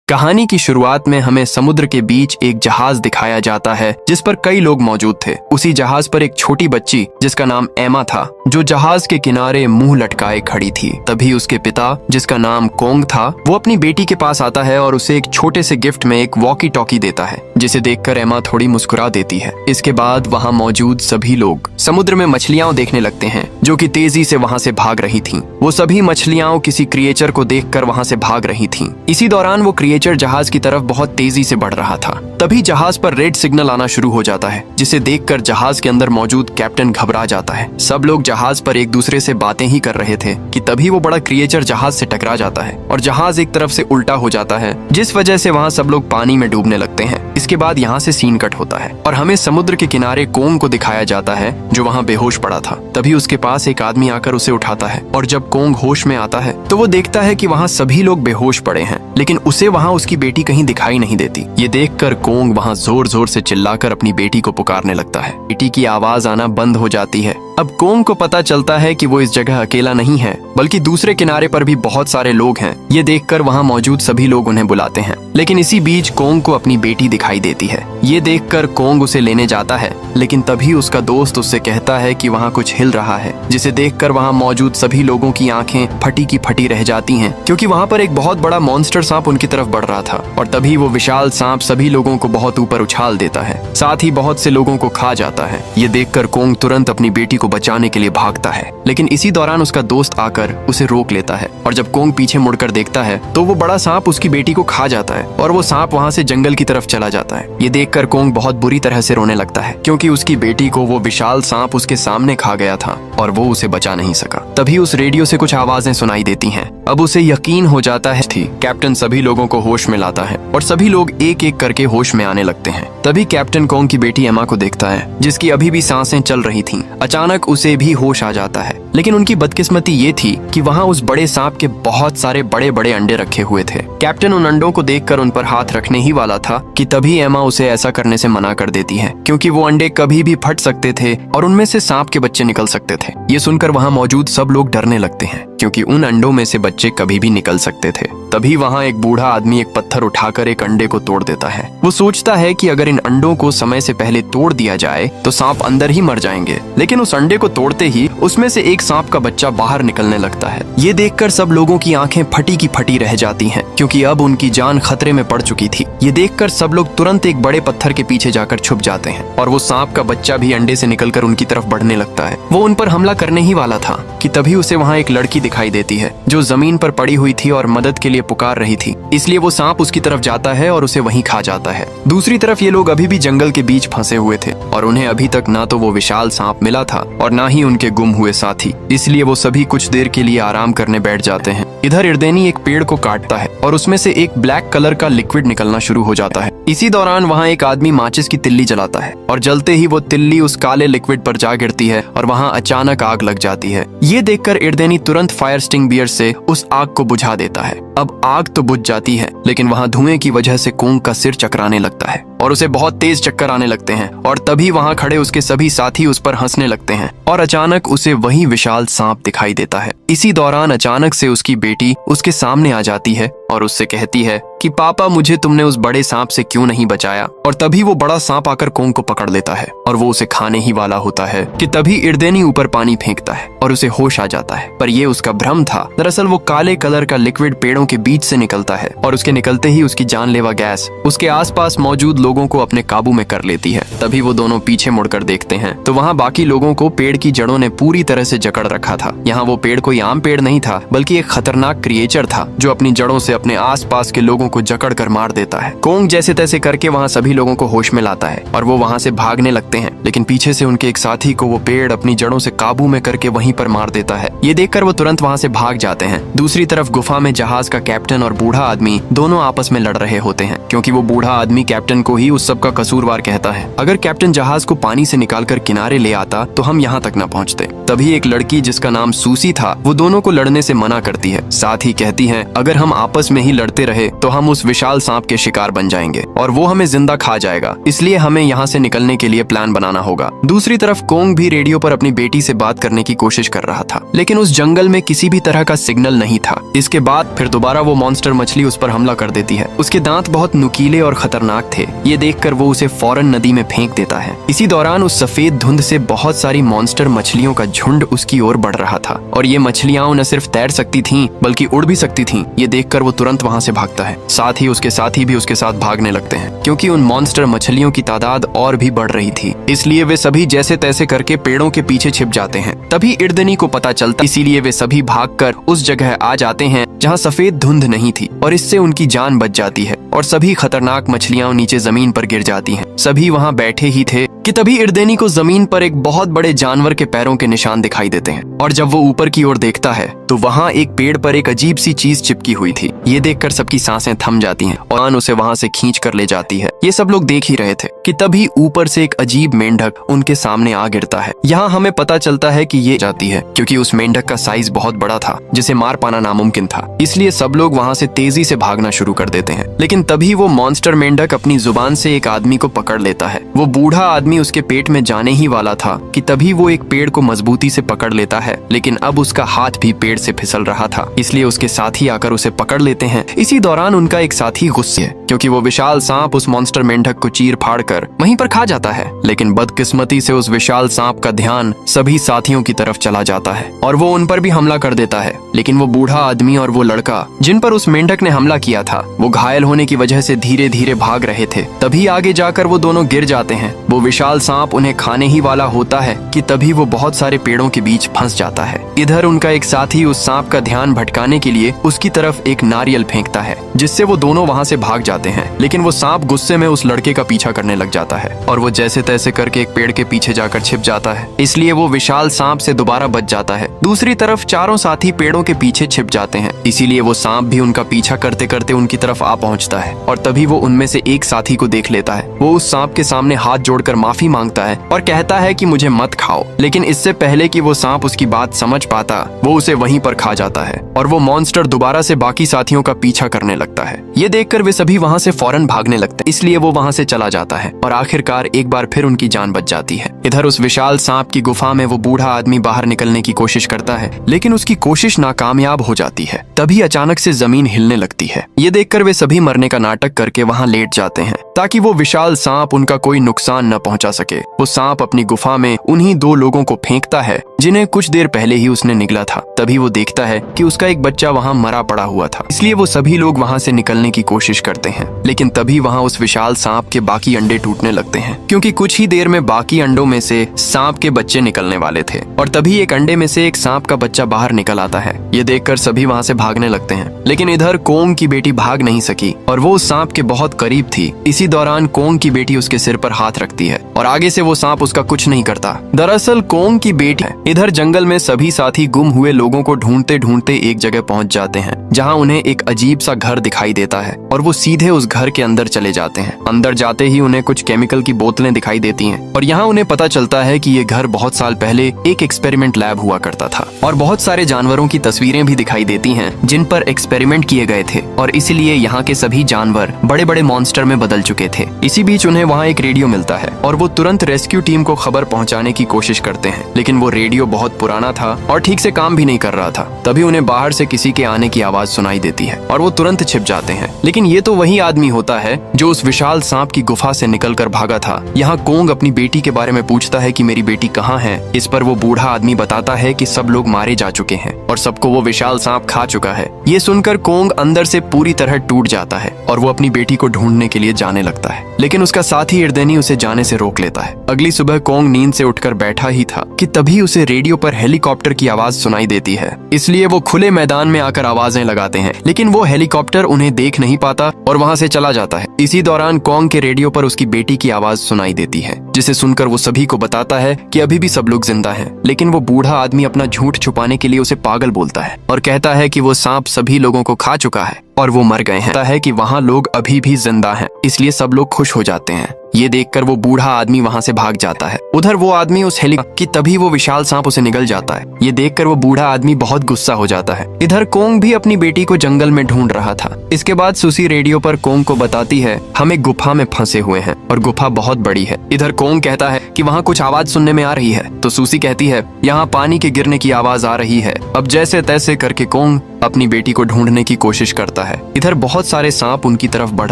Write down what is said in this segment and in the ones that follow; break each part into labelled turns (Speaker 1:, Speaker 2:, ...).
Speaker 1: कहानी की शुरुआत में हमें समुद्र के बीच एक जहाज दिखाया जाता है जिस पर कई लोग मौजूद थे। उसी जहाज पर एक छोटी बच्ची जिसका नाम एमा था, जो जहाज के किनारे मुंह लटकाए खड़ी थी। तभी उसके पिता, जिसका नाम कोंग था, वो अपनी बेटी के पास आता है और उसे एक छोटे से गिफ्ट में एक वॉकी टॉकी देता है, जिसे देखकर एमा थोड़ी मुस्कुरा देती है। इसके बाद वहाँ मौजूद सभी लोग समुद्र में मछलियां देखने लगते हैं जो कि तेजी से वहाँ से भाग रही थीं। वो सभी मछलियां किसी क्रिएचर को देखकर वहाँ से भाग रही थीं। इसी दौरान वो क्रिएचर जहाज की तरफ बहुत तेजी से बढ़ रहा था। तभी जहाज पर रेड सिग्नल आना शुरू हो जाता है, जिसे देखकर जहाज के अंदर मौजूद कैप्टन घबरा जाता है। सब लोग जहाज पर एक दूसरे से बातें ही कर रहे थे कि तभी वो बड़ा क्रिएचर जहाज से टकरा जाता है और जहाज एक तरफ से उल्टा हो जाता है, जिस वजह से वहाँ सब लोग पानी में डूबने लगते हैं। इसके बाद यहाँ से सीन कट होता है और हमें समुद्र के किनारे कोंग को दिखाया जाता है जो वहाँ बेहोश पड़ा था। तभी उसके पास एक आदमी आकर उसे उठाता है और जब कोंग होश में आता है तो वो देखता है कि वहाँ सभी लोग बेहोश पड़े हैं, लेकिन उसे वहाँ उसकी बेटी कहीं दिखाई नहीं देती। ये देखकर कोंग वहाँ जोर जोर से चिल्लाकर अपनी बेटी को पुकारने लगता है। बेटी की आवाज आना बंद हो जाती है। अब कोंग को पता चलता है कि वो इस जगह अकेला नहीं है, बल्कि दूसरे किनारे पर भी बहुत सारे लोग हैं। ये देखकर वहाँ मौजूद सभी लोग उन्हें बुलाते हैं, लेकिन इसी बीच कोंग को अपनी बेटी दिखाई देती है। ये देखकर कोंग उसे लेने जाता है, लेकिन तभी उसका दोस्त उससे कहता है कि वहाँ कुछ हिल रहा है, जिसे देखकर वहाँ मौजूद सभी लोगों की आंखें फटी की फटी रह जाती हैं, क्योंकि वहाँ पर एक बहुत बड़ा मॉन्स्टर सांप उनकी तरफ बढ़ रहा था। और तभी वो विशाल सांप सभी लोगों को बहुत ऊपर उछाल देता है, साथ ही बहुत से लोगों को खा जाता है। ये देखकर कोंग तुरंत अपनी बेटी को बचाने के लिए भागता है, लेकिन इसी दौरान उसका दोस्त आकर उसे रोक लेता है। और जब कोंग पीछे मुड़कर देखता है तो वो बड़ा सांप उसकी बेटी को खा जाता है और वो सांप वहाँ से जंगल की तरफ चला जाता है। ये देखकर कोंग बहुत बुरी तरह से रोने लगता है, क्योंकि उसकी बेटी को वो विशाल सांप उसके सामने खा गया था और वो उसे बचा नहीं सका। तभी उस रेडियो से कुछ आवाजें सुनाई देती हैं। अब उसे यकीन हो जाता है थी कैप्टन सभी लोगों को होश में लाता है और सभी लोग एक एक करके होश में आने लगते हैं। तभी कैप्टन कोंग की बेटी एमा को देखता है, जिसकी अभी भी सांसें चल रही थीं। अचानक उसे भी होश आ जाता है, लेकिन उनकी बदकिस्मती ये थी कि वहाँ उस बड़े सांप के बहुत सारे बड़े बड़े अंडे रखे हुए थे। कैप्टन उन अंडों को देखकर उन पर हाथ रखने ही वाला था कि तभी एमा उसे ऐसा करने से मना कर देती है, क्योंकि वो अंडे कभी भी फट सकते थे और उनमें से सांप के बच्चे निकल सकते थे। ये सुनकर वहाँ मौजूद सब लोग डरने लगते हैं, क्योंकि उन अंडों में से बच्चे कभी भी निकल सकते थे। तभी वहाँ एक बूढ़ा आदमी एक पत्थर उठाकर एक अंडे को तोड़ देता है। वो सोचता है कि अगर इन अंडों को समय से पहले तोड़ दिया जाए तो सांप अंदर ही मर जाएंगे, लेकिन उस अंडे को तोड़ते ही उसमें से एक सांप का बच्चा बाहर निकलने लगता है। ये देखकर सब लोगों की आंखें फटी की फटी रह जाती हैं, क्योंकि अब उनकी जान खतरे में पड़ चुकी थी। ये देखकर सब लोग तुरंत एक बड़े पत्थर के पीछे जाकर छुप जाते हैं और वो सांप का बच्चा भी अंडे से निकलकर उनकी तरफ बढ़ने लगता है। वो उन पर हमला करने ही वाला था कि तभी उसे वहाँ एक लड़की दिखाई देती है जो जमीन पर पड़ी हुई थी और मदद के लिए पुकार रही थी। इसलिए वो सांप उसकी तरफ जाता है और उसे वहीं खा जाता है। दूसरी तरफ ये लोग अभी भी जंगल के बीच फंसे हुए थे और उन्हें अभी तक ना तो वो विशाल सांप मिला था और ना ही उनके गुम हुए साथी। इसलिए वो सभी कुछ देर के लिए आराम करने बैठ जाते हैं। इधर इर्देनी एक पेड़ को काटता है और उसमें से एक ब्लैक कलर का लिक्विड निकलना शुरू हो जाता है। इसी दौरान वहाँ एक आदमी माचिस की तिल्ली जलाता है और जलते ही वो तिल्ली उस काले लिक्विड पर जा गिरती है और वहाँ अचानक आग लग जाती है। ये देखकर इर्देनी तुरंत फायर स्टिंग बियर से उस आग को बुझा देता है। अब आग तो बुझ जाती है, लेकिन वहाँ धुएं की वजह से कोंग का सिर चकराने लगता है और उसे बहुत तेज चक्कर आने लगते हैं। और तभी वहाँ खड़े उसके सभी साथी उस पर हंसने लगते हैं और अचानक उसे वही विशाल सांप दिखाई देता है। इसी दौरान अचानक से उसकी बेटी उसके सामने आ जाती है और उससे कहती है कि पापा, मुझे तुमने उस बड़े सांप से क्यों नहीं बचाया। और तभी वो बड़ा सांप आकर कोंग को पकड़ लेता है और वो उसे खाने ही वाला होता है कि तभी इर्देनी ऊपर पानी फेंकता है और उसे होश आ जाता है। पर ये उसका भ्रम था। दरअसल वो काले कलर का लिक्विड पेड़ों के बीच से निकलता है और उसके निकलते ही उसकी जानलेवा गैस उसके आसपास मौजूद लोगों को अपने काबू में कर लेती है। तभी वो दोनों पीछे मुड़कर देखते हैं तो वहाँ बाकी लोगों को पेड़ की जड़ों ने पूरी तरह से जकड़ रखा था। यहाँ वो पेड़ कोई आम पेड़ नहीं था, बल्कि एक खतरनाक क्रिएचर था जो अपनी जड़ों से अपने आसपास के लोगों को जकड़ कर मार देता है। कोंग जैसे तैसे करके वहाँ सभी लोगों को होश में लाता है और वो वहाँ से भागने लगते हैं, लेकिन पीछे से उनके एक साथी को वो पेड़ अपनी जड़ों से काबू में करके वहीं पर मार देता है। ये देखकर वो तुरंत वहाँ से भाग जाते हैं। दूसरी तरफ गुफा में जहाज का कैप्टन और बूढ़ा आदमी दोनों आपस में लड़ रहे होते हैं, क्योंकि वो बूढ़ा आदमी कैप्टन को ही उस सब का कसूरवार कहता है। अगर कैप्टन जहाज को पानी से निकालकर किनारे ले आता तो हम यहाँ तक न पहुँचते। तभी एक लड़की जिसका नाम सूसी था वो दोनों को लड़ने से मना करती है। साथ ही कहती है अगर हम आपस में ही लड़ते रहे तो हम उस विशाल सांप के शिकार बन जाएंगे और वो हमें जिंदा खा जाएगा, इसलिए हमें यहाँ से निकलने के लिए प्लान बनाना होगा। दूसरी तरफ कोंग भी रेडियो पर अपनी बेटी से बात करने की कोशिश कर रहा था, लेकिन उस जंगल में किसी भी तरह का सिग्नल नहीं था। इसके बाद फिर दोबारा वो मॉन्स्टर मछली उस पर हमला कर देती है। उसके दांत बहुत नुकीले और खतरनाक थे। ये देखकर वो उसे फौरन नदी में फेंक देता है। इसी दौरान उस सफेद धुंध से बहुत सारी मॉन्स्टर मछलियों का झुंड उसकी ओर बढ़ रहा था और ये मछलियां न सिर्फ तैर सकती थीं बल्कि उड़ भी सकती थीं। ये देखकर वो तुरंत वहां से भागता है। साथ ही उसके साथी भी उसके साथ भागने लगते हैं क्योंकि उन मॉन्स्टर मछलियों की तादाद और भी बढ़ रही थी। इसलिए वे सभी जैसे तैसे करके पेड़ों के पीछे छिप जाते हैं। तभी इर्दनी को पता चलता, इसीलिए वे सभी भागकर उस जगह आ जाते हैं जहाँ सफेद धुंध नहीं थी और इससे उनकी जान बच जाती है और सभी खतरनाक मछलियां नीचे जमीन पर गिर जाती हैं। सभी वहां बैठे ही थे कि तभी इर्देनी को जमीन पर एक बहुत बड़े जानवर के पैरों के निशान दिखाई देते हैं और जब वो ऊपर की ओर देखता है तो वहां एक पेड़ पर एक अजीब सी चीज चिपकी हुई थी। ये देखकर सबकी सांसें थम जाती हैं और उसे वहां से खींच कर ले जाती है। ये सब लोग देख ही रहे थे कि तभी ऊपर से एक अजीब मेंढक उनके सामने आ गिरता है। यहाँ हमें पता चलता है कि ये जाती है क्योंकि उस मेंढक का साइज बहुत बड़ा था जिसे मार पाना नामुमकिन था। इसलिए सब लोग वहां से तेजी से भागना शुरू कर देते हैं। लेकिन तभी वो मॉन्स्टर मेंढक अपनी जुबान से एक आदमी को पकड़ लेता है। वो बूढ़ा आदमी उसके पेट में जाने ही वाला था कि तभी वो एक पेड़ को मजबूती से पकड़ लेता है, लेकिन अब उसका हाथ भी पेड़ से फिसल रहा था। इसलिए उसके साथी आकर उसे पकड़ लेते हैं। इसी दौरान उनका एक साथी गुस्से है क्योंकि वो विशाल सांप उस मॉन्स्टर मेंढक को चीर फाड़ कर वहीं पर खा जाता है। लेकिन बदकिस्मती से उस विशाल सांप का ध्यान सभी साथियों की तरफ चला जाता है और वो उन पर भी हमला कर देता है। लेकिन वो बूढ़ा आदमी और वो लड़का जिन पर उस मेंढक ने हमला किया था वो घायल होने की वजह से धीरे धीरे भाग रहे थे। तभी आगे जाकर वो दोनों गिर जाते हैं। वो विशाल सांप उन्हें खाने ही वाला होता है कि तभी वो बहुत सारे पेड़ों के बीच फंस जाता है। इधर उनका एक साथी उस सांप का ध्यान भटकाने के लिए उसकी तरफ एक नारियल फेंकता है जिससे वो दोनों वहां से भाग जाते हैं। लेकिन वो सांप गुस्से में उस लड़के का पीछा करने लग जाता है और वो जैसे तैसे करके एक पेड़ के पीछे जाकर छिप जाता है। इसलिए वो विशाल सांप से दोबारा बच जाता है। दूसरी तरफ चारों साथी पेड़ों के पीछे छिप जाते हैं। इसीलिए वो सांप भी उनका पीछा करते करते उनकी तरफ आ पहुंचता है और तभी वो उनमें से एक साथी को देख लेता है। वो उस सांप के सामने हाथ जोड़कर माफी मांगता है और कहता है कि मुझे मत खाओ। लेकिन इससे पहले कि वो सांप उसकी बात समझ पाता वो उसे वहीं पर खा जाता है और वो मॉन्स्टर दोबारा से बाकी साथियों का पीछा करने लगता है। ये देखकर वे सभी वहां से फौरन भागने लगते हैं। इसलिए वो वहां से चला जाता है और आखिरकार एक बार फिर उनकी जान बच जाती है। इधर उस विशाल सांप की गुफा में वो बूढ़ा आदमी बाहर निकलने की कोशिश करता है, लेकिन उसकी कोशिश नाकामयाब हो जाती है। तभी अचानक से जमीन हिलने लगती है। ये देखकर वे सभी मरने का नाटक करके वहां लेट जाते हैं ताकि वो विशाल सांप उनका कोई नुकसान न पहुंचा सके। वो सांप अपनी गुफा में उन्हीं दो लोगों को फेंकता है जिन्हें कुछ देर पहले ही उसने निगला था। तभी वो देखता है कि उसका एक बच्चा वहां मरा पड़ा हुआ था। इसलिए वो सभी लोग वहां से निकलने की कोशिश करते हैं, लेकिन तभी वहां उस विशाल सांप के बाकी अंडे टूटने लगते हैं क्योंकि कुछ ही देर में बाकी अंडों में से सांप के बच्चे निकलने वाले थे और तभी एक अंडे में से एक सांप का बच्चा बाहर निकल आता है। ये देखकर सभी वहां से भागने लगते हैं, लेकिन इधर कोंग की बेटी भाग नहीं सकी और वो उस सांप के बहुत करीब थी। इसी दौरान कोंग की बेटी उसके सिर पर हाथ रखती है और आगे से वो सांप उसका कुछ नहीं करता। दरअसल कोंग की बेटी है। इधर जंगल में सभी साथी गुम हुए लोगों को ढूंढते ढूंढते एक जगह पहुंच जाते हैं जहां उन्हें एक अजीब सा घर दिखाई देता है और वो सीधे उस घर के अंदर चले जाते हैं। अंदर जाते ही उन्हें कुछ केमिकल की बोतलें दिखाई देती हैं और यहाँ उन्हें पता चलता है कि ये घर बहुत साल पहले एक एक्सपेरिमेंट लैब हुआ करता था और बहुत सारे जानवरों की तस्वीरें भी दिखाई देती हैं जिन पर एक्सपेरिमेंट किए गए थे और इसीलिए यहाँ के सभी जानवर बड़े बड़े मॉन्स्टर में बदल चुके थे। इसी बीच उन्हें वहाँ एक रेडियो मिलता है और वो तुरंत रेस्क्यू टीम को खबर पहुँचाने की कोशिश करते हैं, लेकिन वो रेडियो बहुत पुराना था और ठीक से काम भी नहीं कर रहा था। तभी उन्हें बाहर से किसी के आने की आवाज सुनाई देती है और वो तुरंत छिप जाते हैं। लेकिन ये तो वही आदमी होता है जो उस विशाल सांप की गुफा से निकलकर भागा था। यहाँ कोंग अपनी बेटी के बारे में पूछता है कि मेरी बेटी कहाँ है। इस पर वो बूढ़ा आदमी बताता है कि सब लोग मारे जा चुके हैं और सबको वो विशाल सांप खा चुका है। ये सुनकर कोंग अंदर से पूरी तरह टूट जाता है और वो अपनी बेटी को ढूंढने के लिए जाने लगता है, लेकिन उसका साथी इर्देनी उसे जाने से रोक लेता है। अगली सुबह कोंग नींद से उठकर बैठा ही था कि तभी उसे रेडियो पर हेलीकॉप्टर की आवाज सुनाई देती है। इसलिए वो खुले मैदान में आकर आवाजें लगाते हैं, लेकिन वो हेलीकॉप्टर उन्हें देख नहीं पाता और वहां से चला जाता है। इसी दौरान कोंग के रेडियो पर उसकी बेटी की आवाज सुनाई देती है, जिसे सुनकर वो सभी को बताता है कि अभी भी सब लोग जिंदा हैं। लेकिन वो बूढ़ा आदमी अपना झूठ छुपाने के लिए उसे पागल बोलता है और कहता है कि वो सांप सभी लोगों को खा चुका है और वो मर गए हैं। कहता है कि वहाँ लोग अभी भी जिंदा हैं, इसलिए सब लोग खुश हो जाते हैं। ये देखकर वो बूढ़ा आदमी वहाँ से भाग जाता है। उधर वो आदमी उस कि तभी वो विशाल सांप उसे निगल जाता है। ये देखकर वो बूढ़ा आदमी बहुत गुस्सा हो जाता है। इधर कोंग भी अपनी बेटी को जंगल में ढूंढ रहा था। इसके बाद सुसी रेडियो पर कोंग को बताती है हम एक गुफा में फंसे हुए हैं और गुफा बहुत बड़ी है। इधर कोंग कहता है कि वहाँ कुछ आवाज सुनने में आ रही है तो सुसी कहती है यहाँ पानी के गिरने की आवाज आ रही है। अब जैसे तैसे करके कोंग अपनी बेटी को ढूंढने की कोशिश करता है। इधर बहुत सारे सांप उनकी तरफ बढ़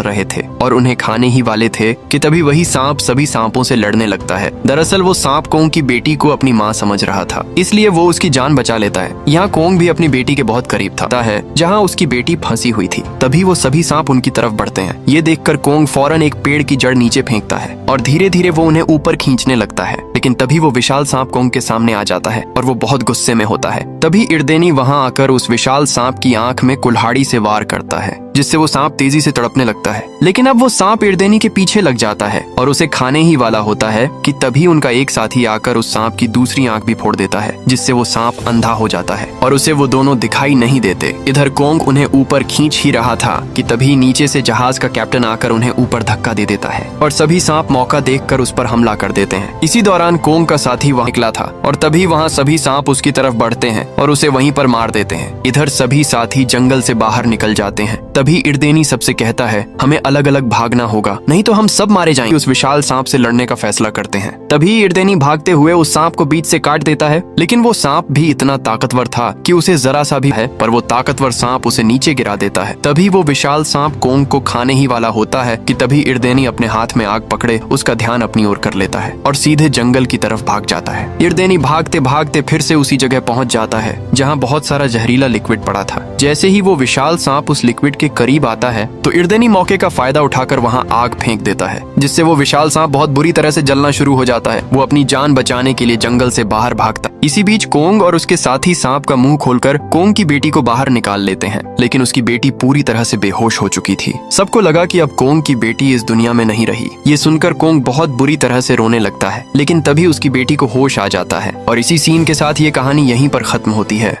Speaker 1: रहे थे और उन्हें खाने ही वाले थे कि तभी वही सांप सभी सांपों से लड़ने लगता है। दरअसल वो सांप कोंग की बेटी को अपनी माँ समझ रहा था, इसलिए वो उसकी जान बचा लेता है। यहाँ कोंग भी अपनी बेटी के बहुत करीब था है जहाँ उसकी बेटी फंसी हुई थी। तभी वो सभी सांप उनकी तरफ बढ़ते हैं। ये देखकर कोंग फौरन एक पेड़ की जड़ नीचे फेंकता है और धीरे धीरे वो उन्हें ऊपर खींचने लगता है। लेकिन तभी वो विशाल सांप कोंग के सामने आ जाता है और वो बहुत गुस्से में होता है। तभी इर्देनी वहाँ आकर उस विशाल सांप की आंख में कुल्हाड़ी से वार करता है, जिससे वो सांप तेजी से तड़पने लगता है। लेकिन अब वो सांप इर्देनी के पीछे लग जाता है और उसे खाने ही वाला होता है कि तभी उनका एक साथी आकर उस सांप की दूसरी आंख भी फोड़ देता है, जिससे वो सांप अंधा हो जाता है और उसे वो दोनों दिखाई नहीं देते। इधर कोंग उन्हें ऊपर खींच ही रहा था कि तभी नीचे से जहाज का कैप्टन आकर उन्हें ऊपर धक्का दे देता है और सभी सांप मौका देखकर उस पर हमला कर देते हैं। इसी दौरान कोंग का साथी वहाँ निकला था और तभी वहाँ सभी सांप उसकी तरफ बढ़ते हैं और उसे वहीं पर मार देते हैं। इधर सभी साथी जंगल से बाहर निकल जाते हैं। तभी इर्देनी सबसे कहता है हमें अलग अलग भागना होगा, नहीं तो हम सब मारे जाएंगे। उस विशाल सांप से लड़ने का फैसला करते हैं। तभी इर्देनी भागते हुए उस सांप को बीच से काट देता है, लेकिन वो सांप भी इतना ताकतवर था कि उसे जरा सा भी है पर वो ताकतवर सांप उसे नीचे गिरा देता है। तभी वो विशाल सांप कोंग को खाने ही वाला होता है कि तभी इर्देनी अपने हाथ में आग पकड़े उसका ध्यान अपनी ओर कर लेता है और सीधे जंगल की तरफ भाग जाता है। इर्देनी भागते भागते फिर से उसी जगह पहुंच जाता है जहाँ बहुत सारा जहरीला लिक्विड पड़ा था। जैसे ही वो विशाल सांप उस लिक्विड के करीब आता है तो इर्देनी मौके का फायदा उठाकर वहाँ आग फेंक देता है, जिससे वो विशाल सांप बहुत बुरी तरह से जलना शुरू हो जाता है। वो अपनी जान बचाने के लिए जंगल से बाहर भागता। इसी बीच कोंग और उसके साथी सांप का मुंह खोलकर कोंग की बेटी को बाहर निकाल लेते हैं, लेकिन उसकी बेटी पूरी तरह से बेहोश हो चुकी थी। सबको लगा कि अब कोंग की बेटी इस दुनिया में नहीं रही। ये सुनकर कोंग बहुत बुरी तरह से रोने लगता है, लेकिन तभी उसकी बेटी को होश आ जाता है और इसी सीन के साथ ये कहानी यहीं पर खत्म होती है।